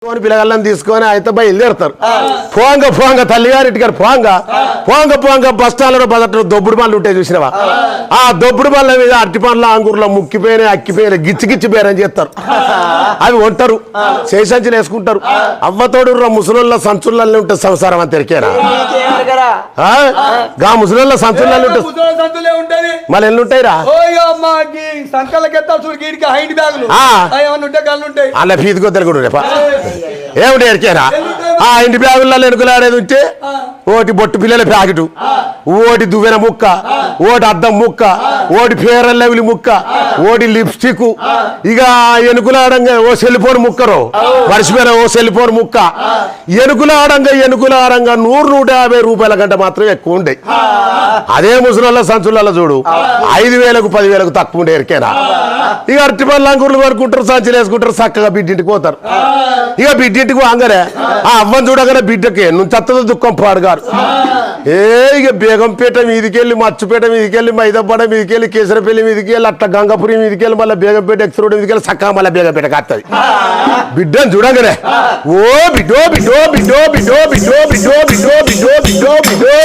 పిల్లగాళ్ళని తీసుకొని అయితే బయలుదేరుతారు. పోంగ తల్లిగారింటి గారు పోంగ బస్ స్టాండ్లో బదట దొబ్బుడు పనులు ఉంటాయి చూసినవా? ఆ దొబ్బుడు పనుల మీద అరటి పండ్ల అంగుర్లో ముక్కిపోయిన అక్కిపోయిన గిచ్చి బేరని చేస్తారు. అవి వంటారు, చేసంచులు వేసుకుంటారు. అవ్వతోడు ముసలోళ్ళ సంచులలో ఉంటుంది సంసారం అని తెరికేనా? గా ముసలోళ్ళ సంచులలో ఉంటుంది. మళ్ళీ ఎన్ని ఉంటాయిరా అలా ఫీజు కొద్దరు కూడా రేపా ఏమిటి ఎరికేనా? ఆ ఇంటి బ్యాగులలో ఎనుకలాడేది ఉంటే ఓటి బొట్టు పిల్లల ప్యాకెట్, ఓటి దువ్వెన ముక్క, ఓటి అద్దం ముక్క, ఓటి ఫేర్ అండ్ లవ్లీ ముక్క, ఓటి లిప్స్టిక్, ఇక ఎనుకులాడంగా ఓ సెల్ ఫోన్ ముక్కరు మర్చిపోయిన ఓ సెల్ ఫోన్ ముక్క, ఎనుకులాడంగా 100-150 రూపాయల గంట మాత్రం ఎక్కువ ఉండే. అదే ముసలి సంచులలో చూడు 5,000-10,000 తక్కువ ఉండే ఎరికేనా? ఇక అరటి పళ్ళ అంగుర్లు కొనుక్కుంటారు, సంచులు వేసుకుంటారు, చక్కగా బిడ్డింటికి పోతారు. ఇక బిడ్డింటికి వాంగనే ఆ అవ్వని చూడగానే బిడ్డకి నుంచి అత్తదో దుఃఖం పాడుగారు. ఇక బేగంపేట మీదికెళ్ళి, మచ్చుపేట మీదికెళ్ళి, మైదపాడ మీదికెళ్ళి, కేసరపల్లి మీదికెళ్ళి, అట్లా గంగపురి మీదికెళ్ళి, మళ్ళీ బేగంపేట ఎక్స్ రోడ్ మీదికెళ్ళి చక్కగా మళ్ళీ బేగంపేటకి వస్తుంది. బిడ్డను చూడగానే ఓ బిడ్డో బిడ్డో బిడ్డో బిడ్డో బిడ్డో బిడ్డో బిడ్డో బిడ్డో బిడ్డో బిడ్డో